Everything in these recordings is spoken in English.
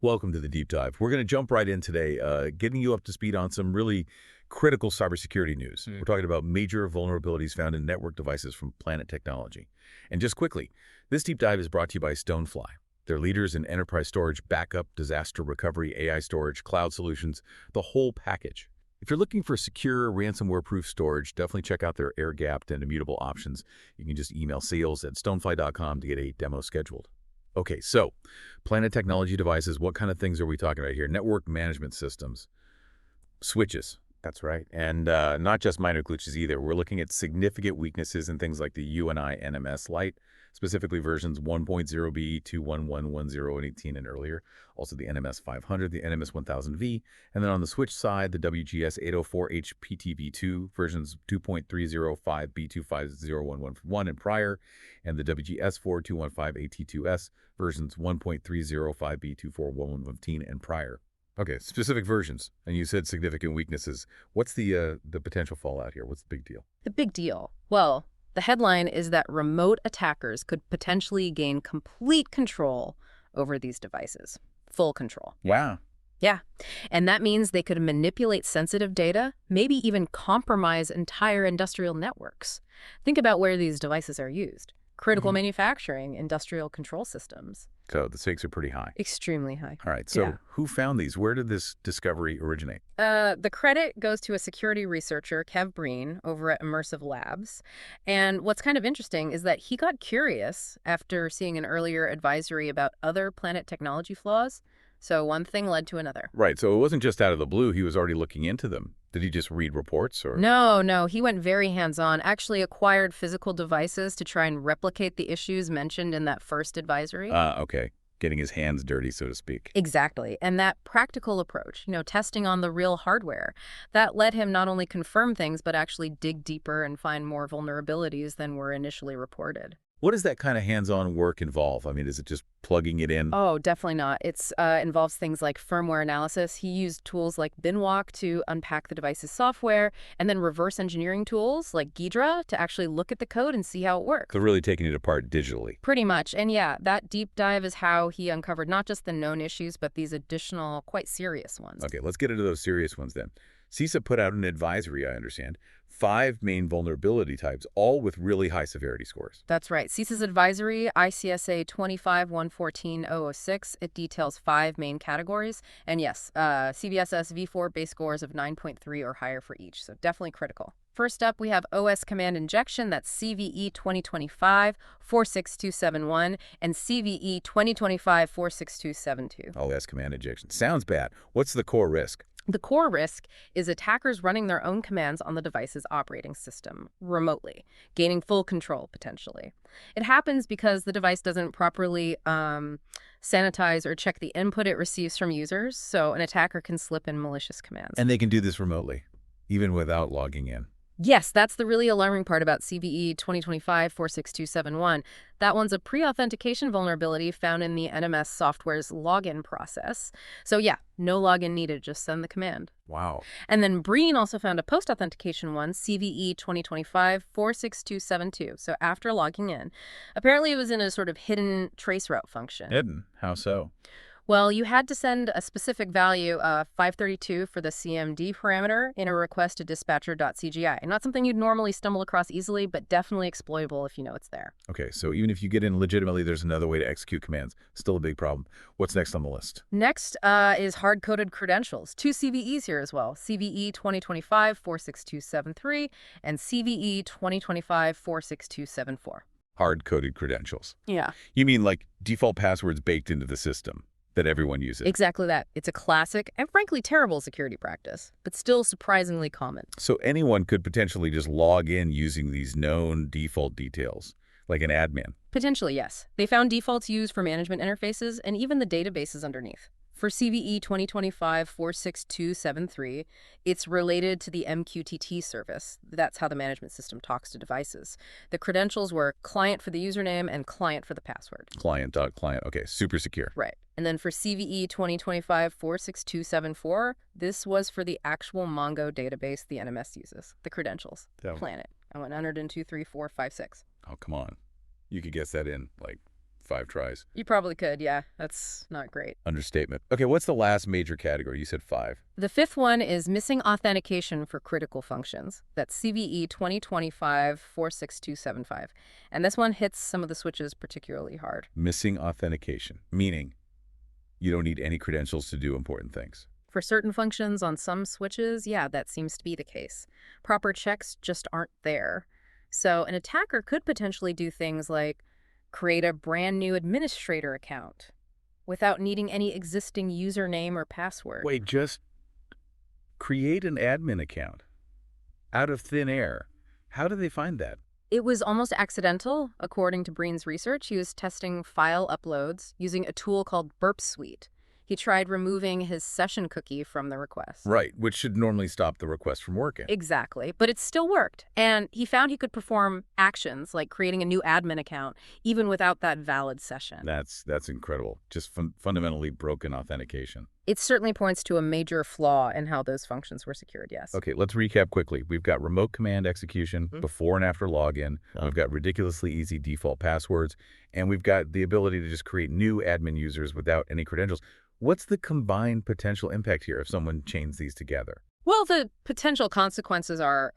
Welcome to the deep dive. We're going to jump right in today, getting you up to speed on some really critical cybersecurity news. We're talking about major vulnerabilities found in network devices from Planet Technology. And just quickly, this deep dive is brought to you by Stonefly. They're leaders in enterprise storage, backup, disaster recovery, AI storage, cloud solutions, the whole package. If you're looking for secure, ransomware-proof storage, definitely check out their air-gapped and immutable options. You can just email sales@stonefly.com to get a demo scheduled. Okay, so Planet Technology devices, what kind of things are we talking about here? Network management systems, switches. That's right. And not just minor glitches either. We're looking at significant weaknesses in things like the UNI-NMS Lite, specifically versions 1.0b, 2.1110, and 18 and earlier. Also the NMS 500, the NMS 1000V. And then on the switch side, the WGS 804H PTV2 versions 2.305, B250111 and prior, and the WGS 4215 AT2S versions 1.305, B241115 and prior. Okay, specific versions, and you said significant weaknesses. What's the potential fallout here? What's the big deal? The big deal. Well, the headline is that remote attackers could potentially gain complete control over these devices. Full control. Wow. Yeah. And that means they could manipulate sensitive data, maybe even compromise entire industrial networks. Think about where these devices are used. Critical manufacturing, industrial control systems. So the stakes are pretty high. Extremely high. All right, so who found these? Where did this discovery originate? The credit goes to a security researcher, Kev Breen, over at Immersive Labs. And what's kind of interesting is that he got curious after seeing an earlier advisory about other Planet Technology flaws. So one thing led to another. Right, so it wasn't just out of the blue. He was already looking into them. Did he just read reports? Or No. He went very hands-on, actually acquired physical devices to try and replicate the issues mentioned in that first advisory. Okay. Getting his hands dirty, so to speak. Exactly. And that practical approach, testing on the real hardware, that let him not only confirm things, but actually dig deeper and find more vulnerabilities than were initially reported. What does that kind of hands-on work involve? I mean, is it just plugging it in? Oh, definitely not. It involves things like firmware analysis. He used tools like Binwalk to unpack the device's software, and then reverse engineering tools like Ghidra to actually look at the code and see how it works. So really taking it apart digitally. Pretty much. And yeah, that deep dive is how he uncovered not just the known issues, but these additional, quite serious ones. Okay, let's get into those serious ones then. CISA put out an advisory, I understand. 5 main vulnerability types, all with really high severity scores. That's right. CISA's advisory, ICSA 25.114.006, it details 5 main categories. And yes, CVSS v4 base scores of 9.3 or higher for each, so definitely critical. First up, we have OS command injection, that's CVE 2025-46271, and CVE 2025-46272. OS command injection. Sounds bad. What's the core risk? The core risk is attackers running their own commands on the device's operating system remotely, gaining full control potentially. It happens because the device doesn't properly sanitize or check the input it receives from users, so an attacker can slip in malicious commands. And they can do this remotely, even without logging in. Yes, that's the really alarming part about CVE 2025-46271. That one's a pre-authentication vulnerability found in the NMS software's login process. So yeah, no login needed, just send the command. Wow. And then Breen also found a post-authentication one, CVE 2025-46272. So after logging in, apparently it was in a sort of hidden traceroute function. Hidden? How so? Well, you had to send a specific value, 532 for the CMD parameter, in a request to dispatcher.cgi. Not something you'd normally stumble across easily, but definitely exploitable if you know it's there. Okay, so even if you get in legitimately, there's another way to execute commands. Still a big problem. What's next on the list? Next is hard-coded credentials. 2 CVEs here as well. CVE 2025-46273 and CVE 2025-46274. Hard-coded credentials. Yeah. You mean like default passwords baked into the system that everyone uses? Exactly that. It's a classic and frankly terrible security practice, but still surprisingly common. So anyone could potentially just log in using these known default details, like an admin? Potentially, yes. They found defaults used for management interfaces and even the databases underneath. For CVE 2025-46273, it's related to the MQTT service. That's how the management system talks to devices. The credentials were client for the username and client for the password. Client.client. Okay, super secure. Right. And then for CVE 2025-46274, this was for the actual Mongo database the NMS uses, the credentials, Planet. I went 102, 3, 4, 5, 6. Oh, come on. You could guess that in like 5 tries. You probably could, yeah. That's not great. Understatement. Okay, what's the last major category? You said 5. The fifth one is missing authentication for critical functions. That's CVE 2025-46275. And this one hits some of the switches particularly hard. Missing authentication, meaning you don't need any credentials to do important things. For certain functions on some switches, yeah, that seems to be the case. Proper checks just aren't there. So an attacker could potentially do things like create a brand new administrator account without needing any existing username or password. Wait, just create an admin account out of thin air. How do they find that? It was almost accidental, according to Breen's research. He was testing file uploads using a tool called Burp Suite. He tried removing his session cookie from the request. Right, which should normally stop the request from working. Exactly, but it still worked. And he found he could perform actions like creating a new admin account, even without that valid session. That's incredible. Just fundamentally broken authentication. It certainly points to a major flaw in how those functions were secured, yes. Okay, let's recap quickly. We've got remote command execution before and after login. We've got ridiculously easy default passwords. And we've got the ability to just create new admin users without any credentials. What's the combined potential impact here if someone chains these together? Well, the potential consequences are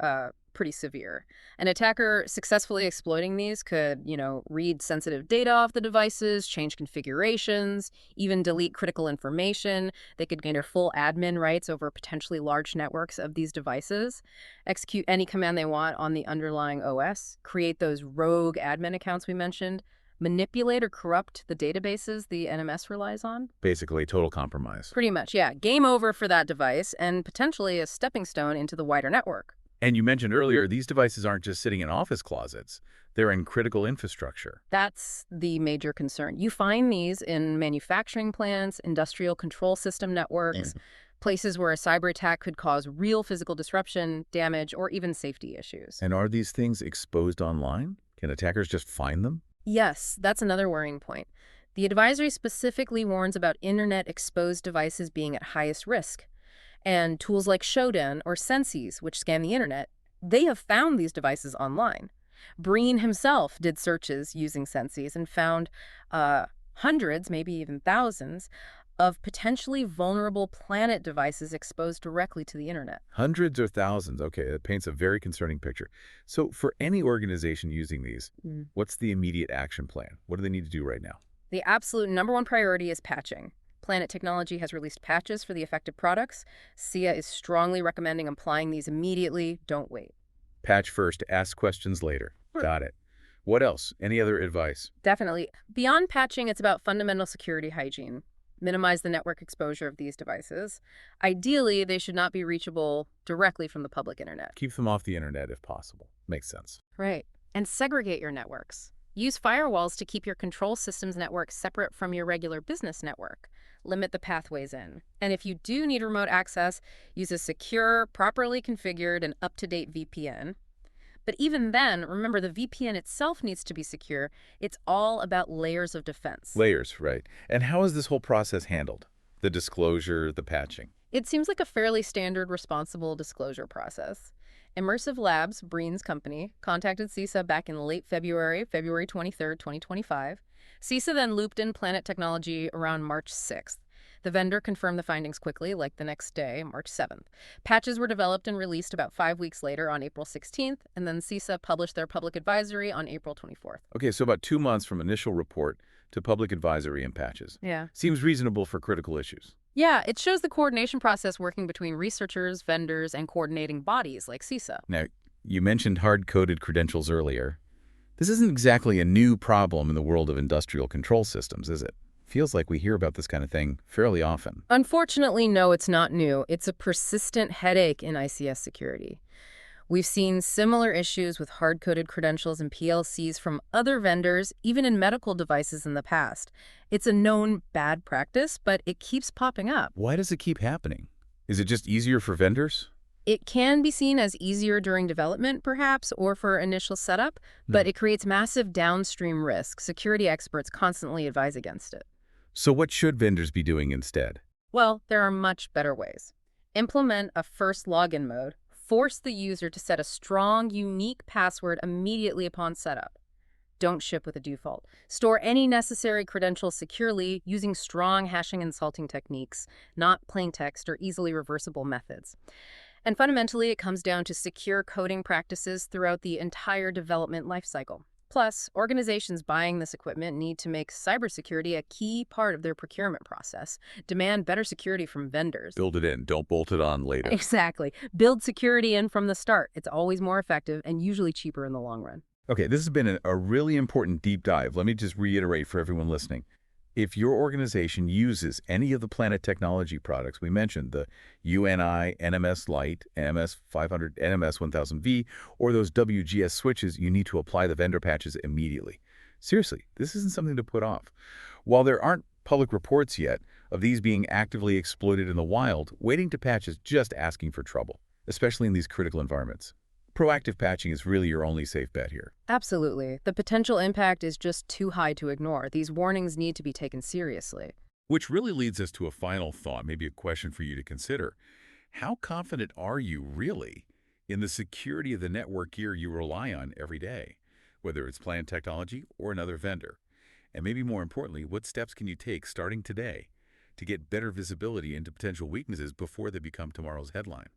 pretty severe. An attacker successfully exploiting these could, read sensitive data off the devices, change configurations, even delete critical information. They could gain their full admin rights over potentially large networks of these devices, execute any command they want on the underlying OS, create those rogue admin accounts we mentioned, manipulate or corrupt the databases the NMS relies on. Basically, total compromise. Pretty much, yeah. Game over for that device and potentially a stepping stone into the wider network. And you mentioned earlier, these devices aren't just sitting in office closets. They're in critical infrastructure. That's the major concern. You find these in manufacturing plants, industrial control system networks, places where a cyber attack could cause real physical disruption, damage, or even safety issues. And are these things exposed online? Can attackers just find them? Yes, that's another worrying point. The advisory specifically warns about internet-exposed devices being at highest risk. And tools like Shodan or Senses, which scan the internet, they have found these devices online. Breen himself did searches using Senses and found hundreds, maybe even thousands, of potentially vulnerable Planet devices exposed directly to the internet. Hundreds or thousands. Okay, that paints a very concerning picture. So for any organization using these, what's the immediate action plan? What do they need to do right now? The absolute #1 priority is patching. Planet Technology has released patches for the affected products. CISA is strongly recommending applying these immediately. Don't wait. Patch first, ask questions later. Got it. What else? Any other advice? Definitely. Beyond patching, it's about fundamental security hygiene. Minimize the network exposure of these devices. Ideally, they should not be reachable directly from the public internet. Keep them off the internet if possible. Makes sense. Right. And segregate your networks. Use firewalls to keep your control systems network separate from your regular business network. Limit the pathways in. And if you do need remote access, use a secure, properly configured, and up-to-date VPN. But even then, remember, the VPN itself needs to be secure. It's all about layers of defense. Layers, right. And how is this whole process handled? The disclosure, the patching? It seems like a fairly standard responsible disclosure process. Immersive Labs, Breen's company, contacted CISA back in late February 23rd, 2025. CISA then looped in Planet Technology around March 6th. The vendor confirmed the findings quickly, like the next day, March 7th. Patches were developed and released about 5 weeks later on April 16th, and then CISA published their public advisory on April 24th. Okay, so about 2 months from initial report to public advisory and patches. Yeah. Seems reasonable for critical issues. Yeah, it shows the coordination process working between researchers, vendors, and coordinating bodies like CISA. Now, you mentioned hard-coded credentials earlier. This isn't exactly a new problem in the world of industrial control systems, is it? Feels like we hear about this kind of thing fairly often. Unfortunately, no, it's not new. It's a persistent headache in ICS security. We've seen similar issues with hard-coded credentials and PLCs from other vendors, even in medical devices in the past. It's a known bad practice, but it keeps popping up. Why does it keep happening? Is it just easier for vendors? It can be seen as easier during development, perhaps, or for initial setup, but it creates massive downstream risk. Security experts constantly advise against it. So what should vendors be doing instead? Well, there are much better ways. Implement a first login mode. Force the user to set a strong, unique password immediately upon setup. Don't ship with a default. Store any necessary credentials securely using strong hashing and salting techniques, not plain text or easily reversible methods. And fundamentally, it comes down to secure coding practices throughout the entire development lifecycle. Plus, organizations buying this equipment need to make cybersecurity a key part of their procurement process, demand better security from vendors. Build it in, don't bolt it on later. Exactly. Build security in from the start. It's always more effective and usually cheaper in the long run. Okay, this has been a really important deep dive. Let me just reiterate for everyone listening. If your organization uses any of the Planet Technology products we mentioned, the UNI-NMS Lite, NMS 500, NMS 1000V, or those WGS switches, you need to apply the vendor patches immediately. Seriously, this isn't something to put off. While there aren't public reports yet of these being actively exploited in the wild, waiting to patch is just asking for trouble, especially in these critical environments. Proactive patching is really your only safe bet here. Absolutely. The potential impact is just too high to ignore. These warnings need to be taken seriously. Which really leads us to a final thought, maybe a question for you to consider. How confident are you really in the security of the network gear you rely on every day, whether it's Planet Technology or another vendor? And maybe more importantly, what steps can you take starting today to get better visibility into potential weaknesses before they become tomorrow's headline?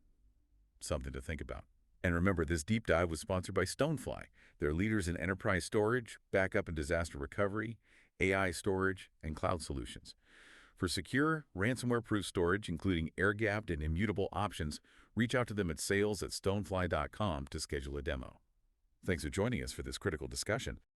Something to think about. And remember, this deep dive was sponsored by Stonefly. They're leaders in enterprise storage, backup and disaster recovery, AI storage, and cloud solutions. For secure, ransomware-proof storage, including air-gapped and immutable options, reach out to them at sales@stonefly.com to schedule a demo. Thanks for joining us for this critical discussion.